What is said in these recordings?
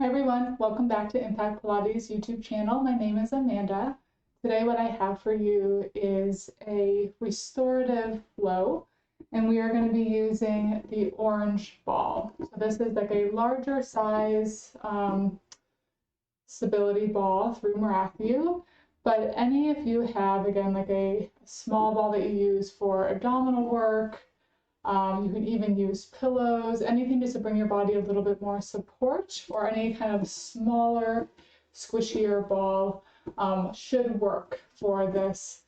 Hi everyone, welcome back to Impact Pilates YouTube channel. My name is Amanda. Today what I have for you is a restorative flow, and we are going to be using the orange ball. So this is like a larger size stability ball through Marathio, but any if you have, again, like a small ball that you use for abdominal work, you can even use pillows, anything just to bring your body a little bit more support, or any kind of smaller, squishier ball should work for this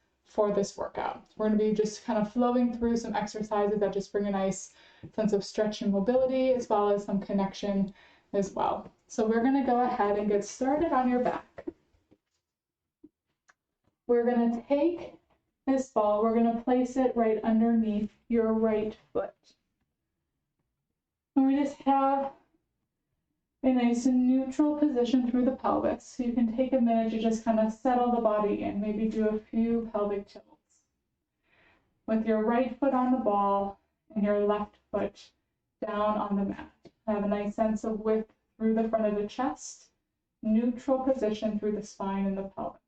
workout. We're going to be just kind of flowing through some exercises that just bring a nice sense of stretch and mobility, as well as some connection as well. So we're going to go ahead and get started on your back. We're going to take this ball, we're going to place it right underneath your right foot. And we just have a nice neutral position through the pelvis. So you can take a minute to just kind of settle the body in, maybe do a few pelvic tilts. With your right foot on the ball and your left foot down on the mat. Have a nice sense of width through the front of the chest, neutral position through the spine and the pelvis.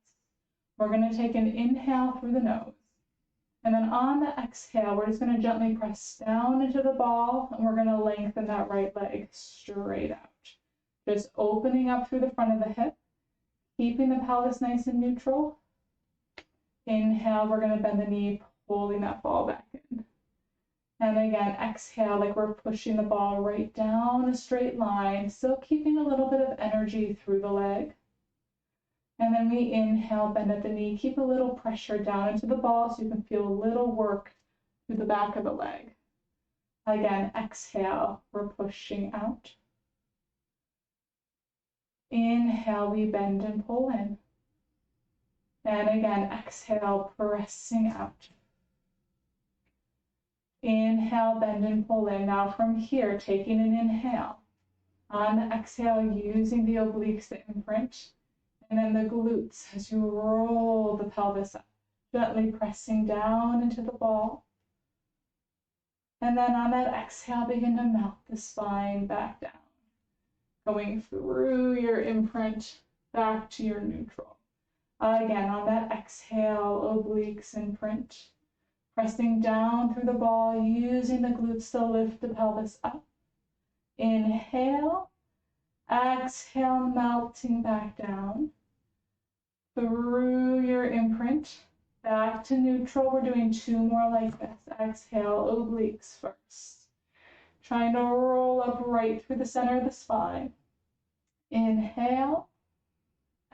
We're going to take an inhale through the nose. And then on the exhale, we're just going to gently press down into the ball, and we're going to lengthen that right leg straight out. Just opening up through the front of the hip, keeping the pelvis nice and neutral. Inhale, we're going to bend the knee, pulling that ball back in. And again, exhale, like we're pushing the ball right down a straight line, still keeping a little bit of energy through the leg. And then we inhale, bend at the knee, keep a little pressure down into the ball so you can feel a little work through the back of the leg. Again, exhale, we're pushing out. Inhale, we bend and pull in. And again, exhale, pressing out. Inhale, bend and pull in. Now from here, taking an inhale. On the exhale, using the obliques to imprint. And then the glutes as you roll the pelvis up, gently pressing down into the ball. And then on that exhale, begin to melt the spine back down, going through your imprint back to your neutral. Again, on that exhale, obliques imprint, pressing down through the ball, using the glutes to lift the pelvis up. Inhale, exhale, melting back down. Through your imprint, back to neutral. We're doing two more like this. Exhale, obliques first. Trying to roll up right through the center of the spine. Inhale,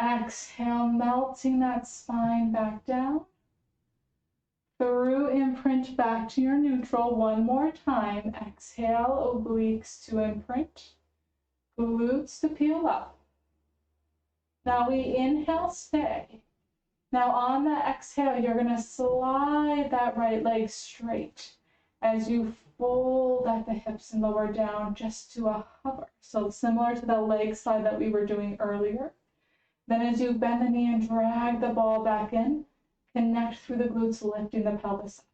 exhale, melting that spine back down. Through imprint back to your neutral. One more time. Exhale, obliques to imprint. Glutes to peel up. Now we inhale, stay. Now on the exhale, you're going to slide that right leg straight as you fold at the hips and lower down just to a hover. So similar to the leg slide that we were doing earlier. Then as you bend the knee and drag the ball back in, connect through the glutes, lifting the pelvis up.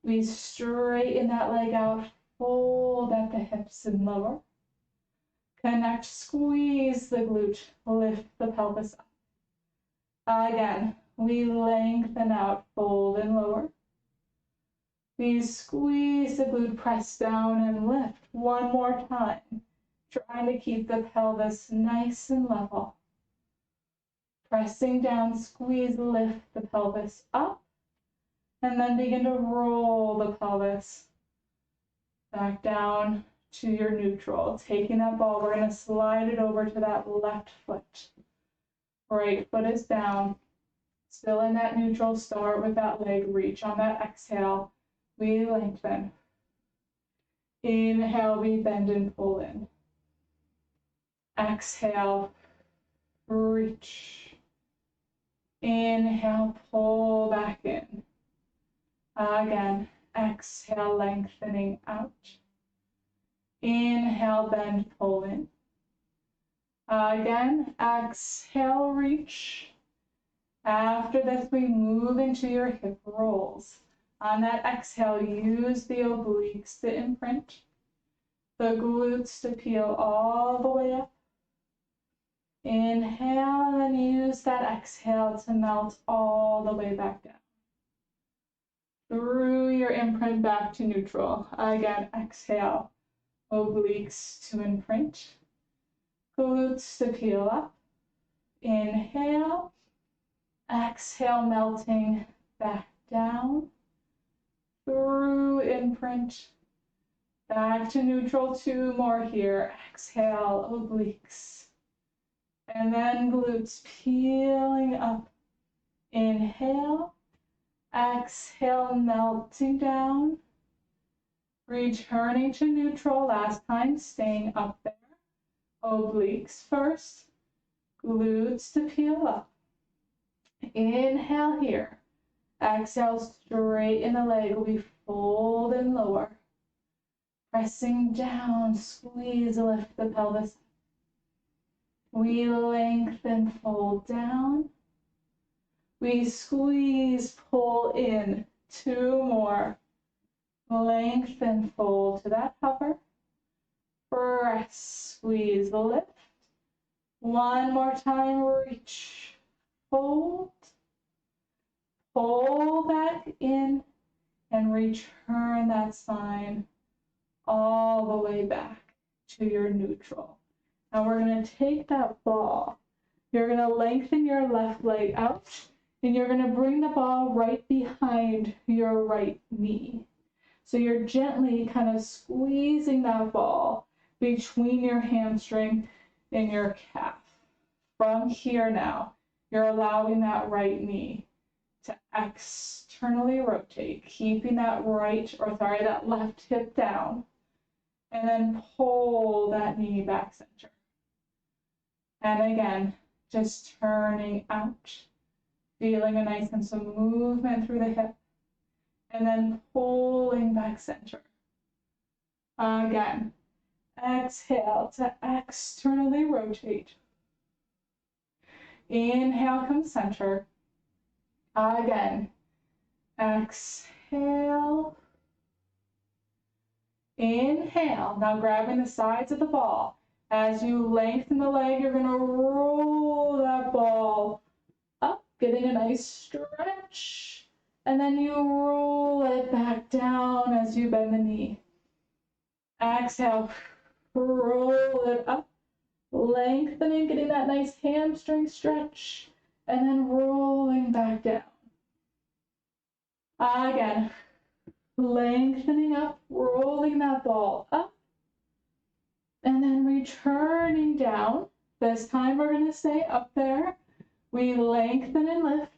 We straighten that leg out, fold at the hips and lower. Connect, squeeze the glute, lift the pelvis up. Again, we lengthen out, fold and lower. We squeeze the glute, press down and lift. One more time, trying to keep the pelvis nice and level. Pressing down, squeeze, lift the pelvis up, and then begin to roll the pelvis back down to your neutral. Taking that ball, we're going to slide it over to that left foot. Right foot is down. Still in that neutral, start with that leg reach. On that exhale, we lengthen. Inhale, we bend and pull in. Exhale, reach. Inhale, pull back in. Again, exhale, lengthening out. Inhale, bend, pull in. Again, exhale, reach. After this, we move into your hip rolls. On that exhale, use the obliques to imprint. The glutes to peel all the way up. Inhale, and then use that exhale to melt all the way back down. Through your imprint back to neutral. Again, exhale, obliques to imprint. Glutes to peel up. Inhale, exhale, melting back down. Through imprint. Back to neutral, 2 more here. Exhale, obliques. And then glutes peeling up. Inhale. Exhale, melting down. Returning to neutral, last time, staying up there. Obliques first. Glutes to peel up. Inhale here. Exhale, straighten the leg. We fold and lower. Pressing down, squeeze, lift the pelvis. We lengthen, fold down. We squeeze, pull in. 2 more. Lengthen, fold to that hover. Press, squeeze, lift. 1 more time, reach, fold. Pull back in and return that spine all the way back to your neutral. Now we're going to take that ball. You're going to lengthen your left leg out, and you're going to bring the ball right behind your right knee. So you're gently kind of squeezing that ball between your hamstring and your calf. From here now, you're allowing that right knee to externally rotate, keeping that left hip down, and then pull that knee back center. And again, just turning out, feeling a nice sense of movement through the hip, and then pulling back center. Again, exhale to externally rotate. Inhale, come center. Again, exhale. Inhale. Now grabbing the sides of the ball. As you lengthen the leg, you're going to roll that ball up, getting a nice stretch. And then you roll it back down as you bend the knee. Exhale, roll it up, lengthening, getting that nice hamstring stretch, and then rolling back down. Again, lengthening up, rolling that ball up, and then returning down. This time we're going to stay up there. We lengthen and lift.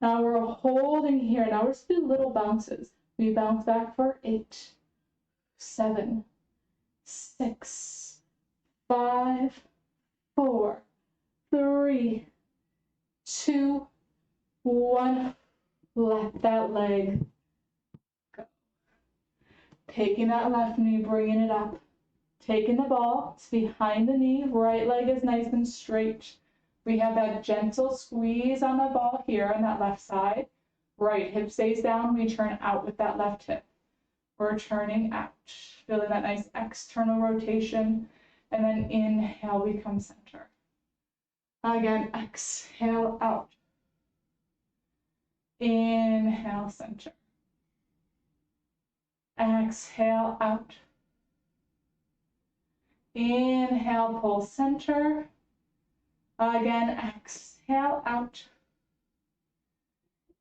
Now we're holding here. Now we're just doing little bounces. We bounce back for 8, 7, 6, 5, 4, 3, 2, 1. Let that leg go. Taking that left knee, bringing it up. Taking the ball, it's behind the knee. Right leg is nice and straight. We have that gentle squeeze on the ball here on that left side. Right hip stays down. We turn out with that left hip. We're turning out. Feeling that nice external rotation. And then inhale, we come center. Again, exhale out. Inhale, center. Exhale out. Inhale, pull center. Again, exhale out.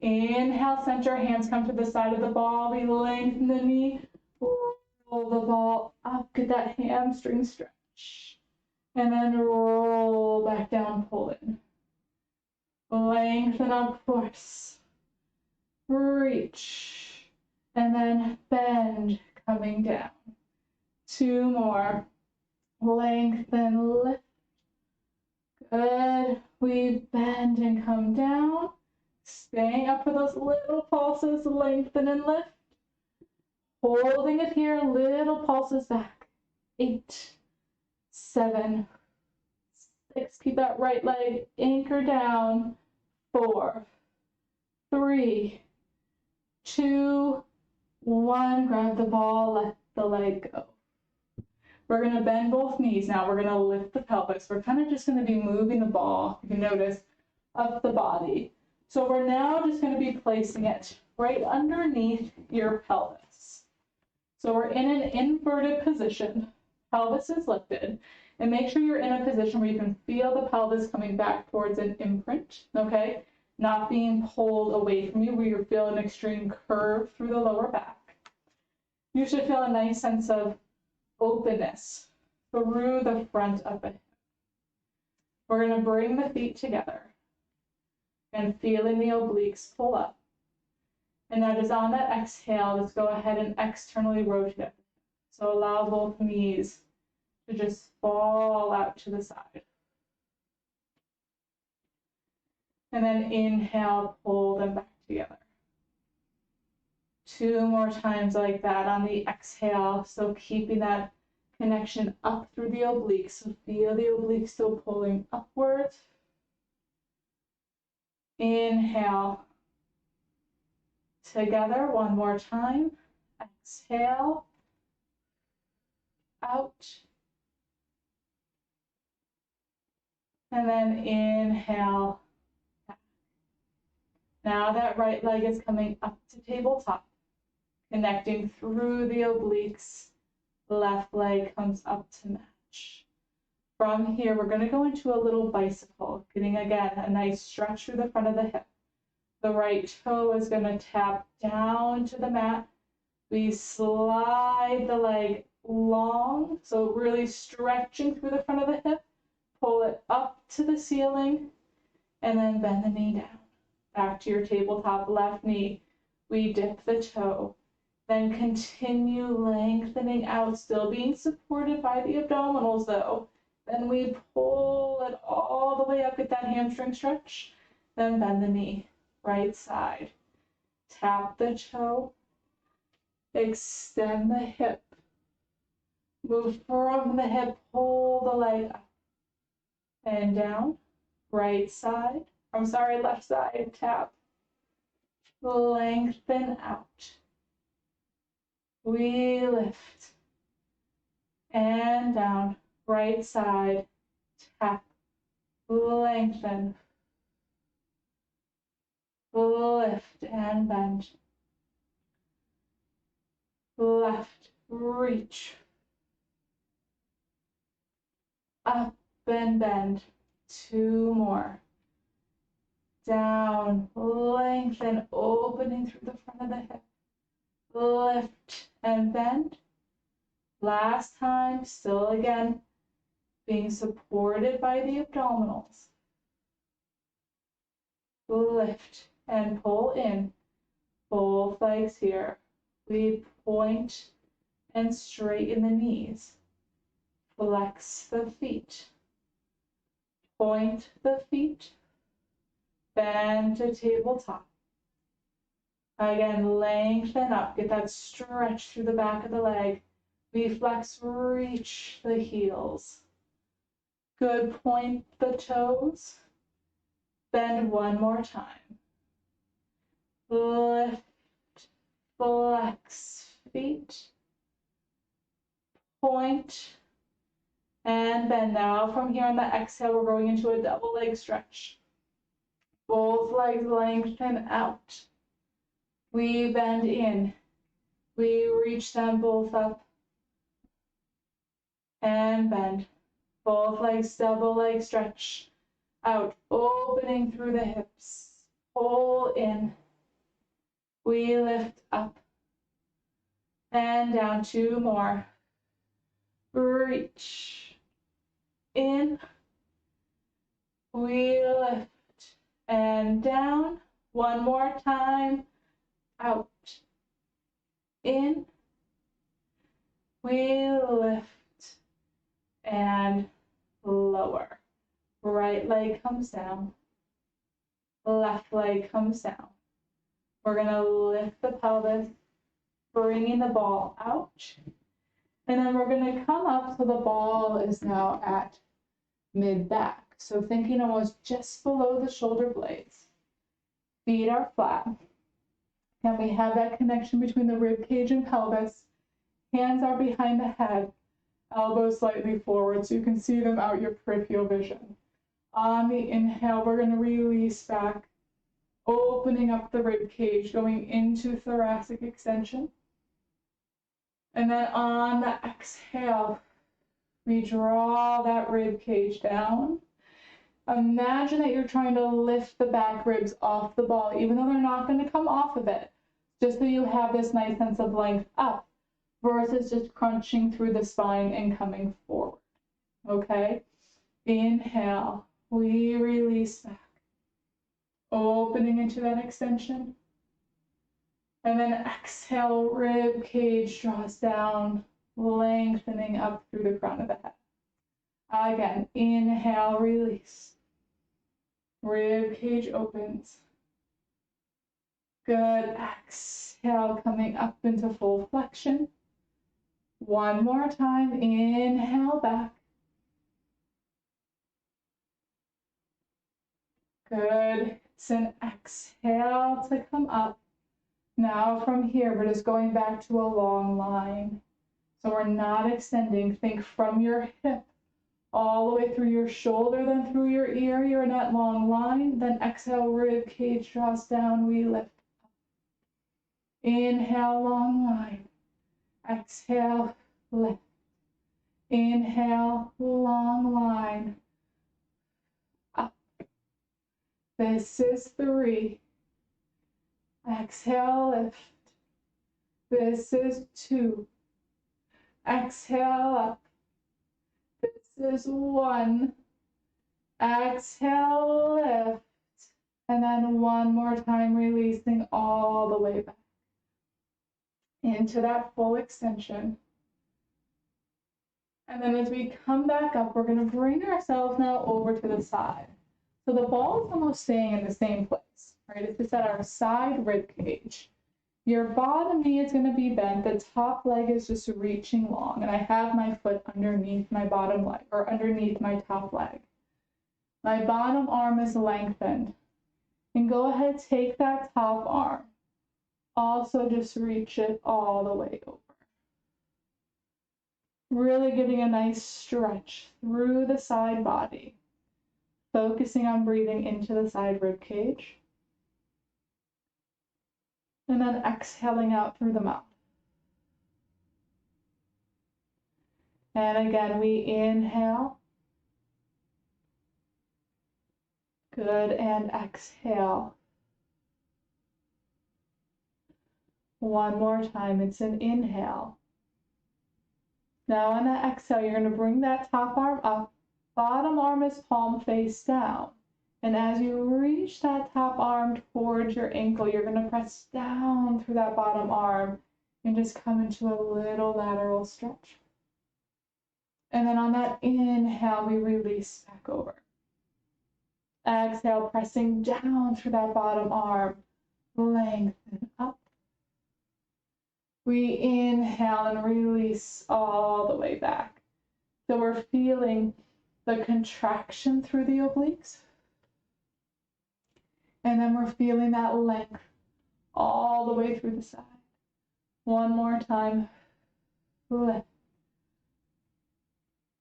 Inhale, center. Hands come to the side of the ball. We lengthen the knee. Roll the ball up. Get that hamstring stretch. And then roll back down, pull in. Lengthen up, force. Reach. And then bend, coming down. 2 more. Lengthen, lift. Good. We bend and come down. Staying up for those little pulses, lengthen and lift. Holding it here, little pulses back. 8, 7, 6. Keep that right leg anchor down. 4, 3, 2, 1. Grab the ball, let the leg go. We're going to bend both knees. Now we're going to lift the pelvis. We're kind of just going to be moving the ball, if you notice, up the body. So we're now just going to be placing it right underneath your pelvis. So we're in an inverted position. Pelvis is lifted. And make sure you're in a position where you can feel the pelvis coming back towards an imprint, okay? Not being pulled away from you, where you're feeling an extreme curve through the lower back. You should feel a nice sense of openness through the front of the hip. We're going to bring the feet together and feeling the obliques pull up. And now just on that exhale, let's go ahead and externally rotate. So allow both knees to just fall out to the side. And then inhale, pull them back together. 2 more times like that on the exhale. So keeping that connection up through the obliques. So feel the obliques still pulling upwards. Inhale. Together, 1 more time. Exhale. Out. And then inhale. Now that right leg is coming up to tabletop, connecting through the obliques. Left leg comes up to match. From here, we're going to go into a little bicycle, getting again a nice stretch through the front of the hip. The right toe is going to tap down to the mat. We slide the leg long, so really stretching through the front of the hip. Pull it up to the ceiling, and then bend the knee down. Back to your tabletop left knee. We dip the toe. Then continue lengthening out, still being supported by the abdominals though. Then we pull it all the way up, get that hamstring stretch. Then bend the knee, right side. Tap the toe. Extend the hip. Move from the hip, pull the leg up and down. Right side. Left side, tap. Lengthen out. We lift. And down. Right side, tap. Lengthen. Lift and bend. Left, reach. Up and bend. 2 more. Down, lengthen, opening through the front of the hip. Lift and bend. Last time, still again, being supported by the abdominals. Lift and pull in. Both legs here. We point and straighten the knees. Flex the feet. Point the feet. Bend to tabletop. Again, lengthen up. Get that stretch through the back of the leg. We flex, reach the heels. Good. Point the toes. Bend 1 more time. Lift, flex feet. Point and bend. Now from here on the exhale, we're going into a double leg stretch. Both legs lengthen out. We bend in. We reach them both up and bend. Both legs, double leg stretch out, opening through the hips. Pull in. We lift up and down. 2 more. Reach in. We lift and down. 1 more time. Out. In. We lift and lower. Right leg comes down. Left leg comes down. We're going to lift the pelvis, bringing the ball out. And then we're going to come up so the ball is now at mid-back. So thinking almost just below the shoulder blades. Feet are flat. And we have that connection between the rib cage and pelvis. Hands are behind the head. Elbows slightly forward so you can see them out your peripheral vision. On the inhale, we're going to release back, opening up the rib cage, going into thoracic extension. And then on the exhale, we draw that rib cage down. Imagine that you're trying to lift the back ribs off the ball, even though they're not going to come off of it, just so you have this nice sense of length up versus just crunching through the spine and coming forward. Okay? Inhale, we release back, opening into that extension. And then exhale, rib cage draws down, lengthening up through the crown of the head. Again, inhale, release. Rib cage opens. Good. Exhale, coming up into full flexion. One more time. Inhale back. Good. It's an exhale to come up. Now from here, we're just going back to a long line. So we're not extending. Think from your hip all the way through your shoulder, then through your ear. You're in that long line. Then exhale, rib cage draws down. We lift. Inhale, long line. Exhale, lift. Inhale, long line. Up. This is 3. Exhale, lift. This is 2. Exhale, up. This is 1. Exhale, lift. And then one more time, releasing all the way back into that full extension. And then as we come back up, we're going to bring ourselves now over to the side. So the ball is almost staying in the same place, right? It's just at our side rib cage. Your bottom knee is going to be bent. The top leg is just reaching long. And I have my foot underneath my bottom leg, or underneath my top leg. My bottom arm is lengthened. And go ahead, take that top arm. Also just reach it all the way over. Really getting a nice stretch through the side body. Focusing on breathing into the side rib cage. And then exhaling out through the mouth. And again, we inhale. Good, and exhale. One more time, it's an inhale. Now on the exhale, you're going to bring that top arm up. Bottom arm is palm face down. And as you reach that top arm towards your ankle, you're going to press down through that bottom arm and just come into a little lateral stretch. And then on that inhale, we release back over. Exhale, pressing down through that bottom arm. Lengthen up. We inhale and release all the way back. So we're feeling the contraction through the obliques. And then we're feeling that length all the way through the side. One more time. Lift.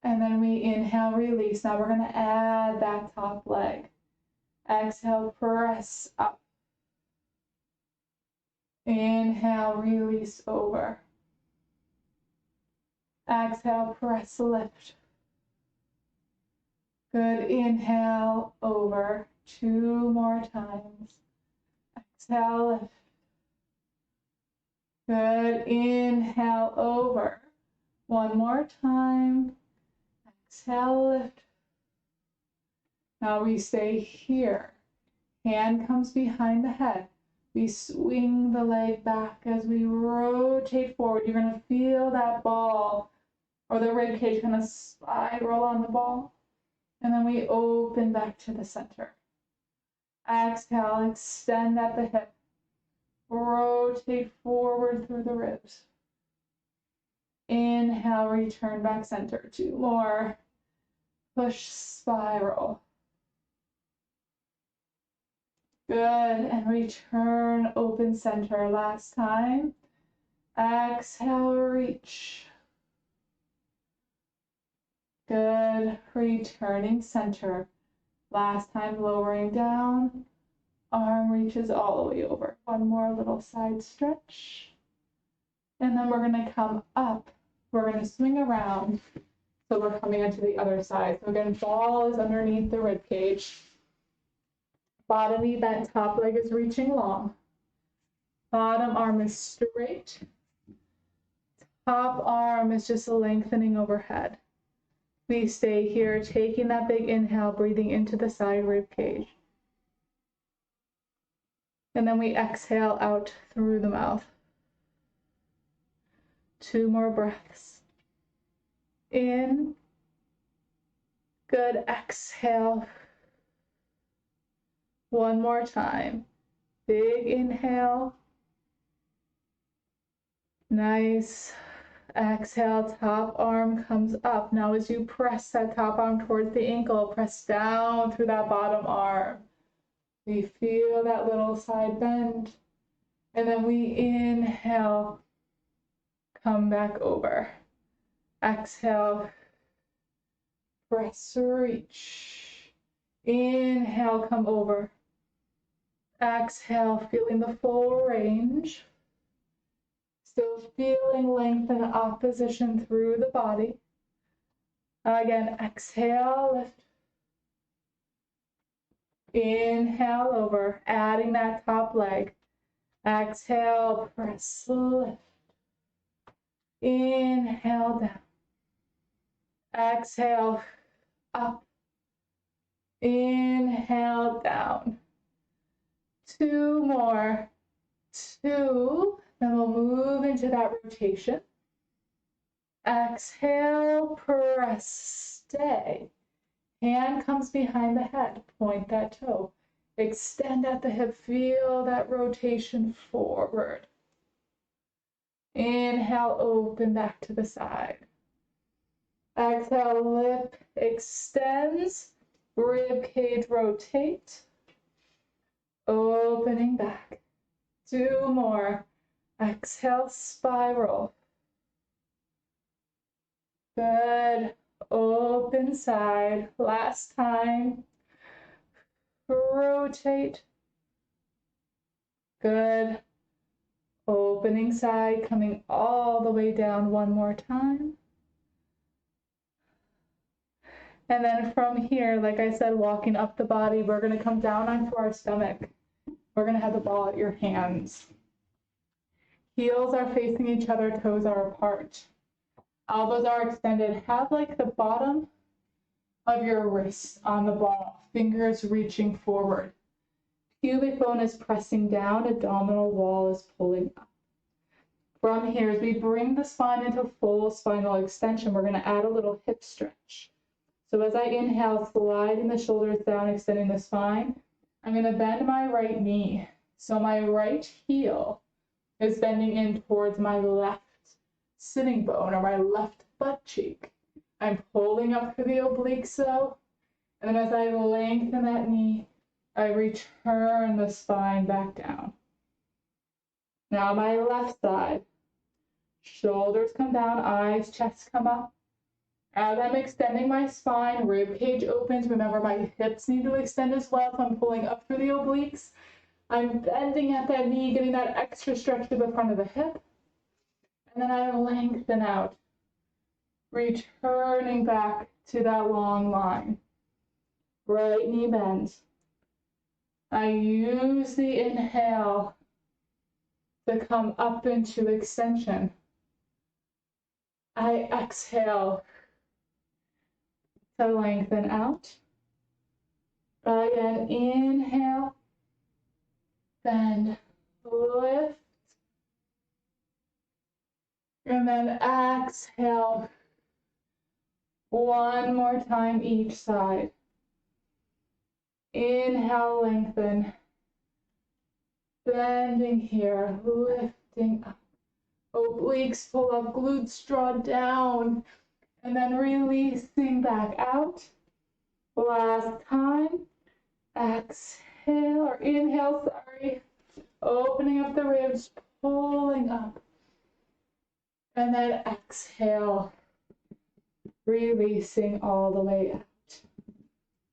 And then we inhale, release. Now we're going to add that top leg. Exhale, press up. Inhale, release over. Exhale, press, lift. Good, inhale, over. 2 more times. Exhale, lift. Good, inhale, over. 1 more time. Exhale, lift. Now we stay here. Hand comes behind the head. We swing the leg back as we rotate forward. You're going to feel that ball or the rib cage kind of spiral on the ball. And then we open back to the center. Exhale, extend at the hip. Rotate forward through the ribs. Inhale, return back center. 2 more. Push, spiral. Good, and return, open center. Last time. Exhale, reach. Good. Returning center. Last time, lowering down. Arm reaches all the way over. One more little side stretch. And then we're going to come up. We're going to swing around. So we're coming into the other side. So again, ball is underneath the rib cage. Bottom knee bent, top leg is reaching long. Bottom arm is straight. Top arm is just lengthening overhead. We stay here, taking that big inhale, breathing into the side rib cage. And then we exhale out through the mouth. 2 more breaths. In. Good. Exhale. 1 more time. Big inhale. Nice. Exhale, top arm comes up. Now as you press that top arm towards the ankle, press down through that bottom arm. We feel that little side bend. And then we inhale, come back over. Exhale, press, reach. Inhale, come over. Exhale, feeling the full range. Still feeling length and opposition through the body. Again, exhale, lift. Inhale over, adding that top leg. Exhale, press, lift. Inhale down. Exhale, up. Inhale down. 2 more. 2. Then we'll move into that rotation. Exhale, press, stay. Hand comes behind the head, point that toe. Extend at the hip, feel that rotation forward. Inhale, open back to the side. Exhale, lip extends, rib cage rotate. Opening back. 2 more. Exhale, spiral. Good. Open side. Last time. Rotate. Good. Opening side, coming all the way down 1 more time. And then from here, like I said, walking up the body, we're going to come down onto our stomach. We're going to have the ball at your hands. Heels are facing each other, toes are apart. Elbows are extended. Have like the bottom of your wrist on the ball, fingers reaching forward. Pubic bone is pressing down, abdominal wall is pulling up. From here, as we bring the spine into full spinal extension, we're going to add a little hip stretch. So as I inhale, sliding the shoulders down, extending the spine, I'm going to bend my right knee. So my right heel is bending in towards my left sitting bone or my left butt cheek. I'm pulling up through the obliques though. And then as I lengthen that knee, I return the spine back down. Now my left side. Shoulders come down, eyes, chest come up. As I'm extending my spine, rib cage opens. Remember, my hips need to extend as well, so I'm pulling up through the obliques. I'm bending at that knee, getting that extra stretch to the front of the hip. And then I lengthen out, returning back to that long line. Right knee bends. I use the inhale to come up into extension. I exhale to lengthen out. Again, inhale, bend, lift, and then exhale. 1 more time each side. Inhale, lengthen, bending here, lifting up. Obliques pull up, glutes draw down, and then releasing back out. Last time. Exhale, or inhale, sorry. Opening up the ribs, pulling up. And then exhale. releasing all the way out.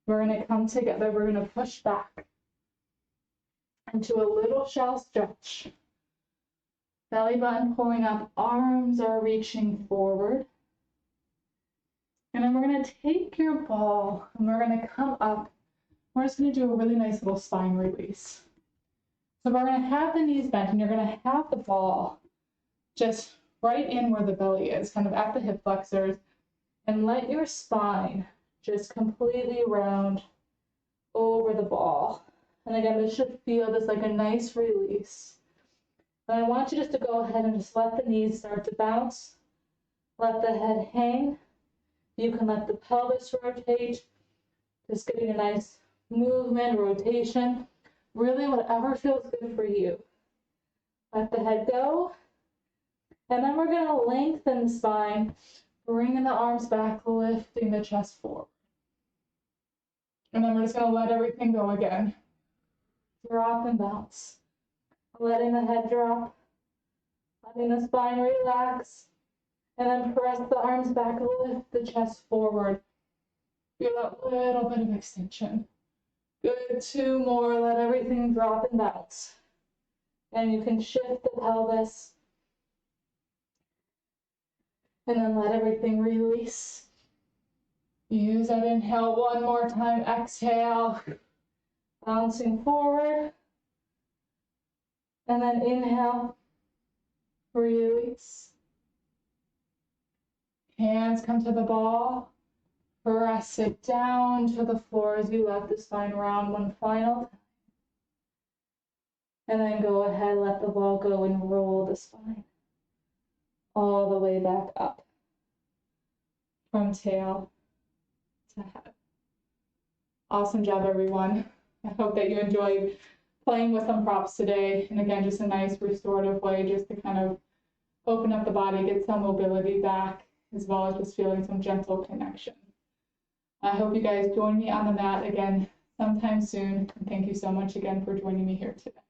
We're going to come together. We're going to push back into a little shell stretch. Belly button pulling up, arms are reaching forward. And then we're going to take your ball and we're going to come up. We're just going to do a really nice little spine release. So we're going to have the knees bent and you're going to have the ball just right in where the belly is, kind of at the hip flexors, and let your spine just completely round over the ball. And again, this should feel just like a nice release. And I want you just to go ahead and just let the knees start to bounce. Let the head hang. You can let the pelvis rotate, just getting a nice movement, rotation, really whatever feels good for you. Let the head go. And then we're going to lengthen the spine, bringing the arms back, lifting the chest forward. And then we're just going to let everything go again. Drop and bounce. Letting the head drop, letting the spine relax, and then press the arms back, lift the chest forward. Feel that little bit of extension. Good, 2 more, let everything drop and bounce. And you can shift the pelvis, and then let everything release. Use that inhale one more time, exhale, bouncing forward. And then inhale, release. Hands come to the ball. Press it down to the floor as you let the spine round one final time. And then go ahead, let the ball go and roll the spine all the way back up from tail to head. Awesome job, everyone. I hope that you enjoyed playing with some props today. And again, just a nice restorative way just to kind of open up the body, get some mobility back, as well as just feeling some gentle connection. I hope you guys join me on the mat again sometime soon. And thank you so much again for joining me here today.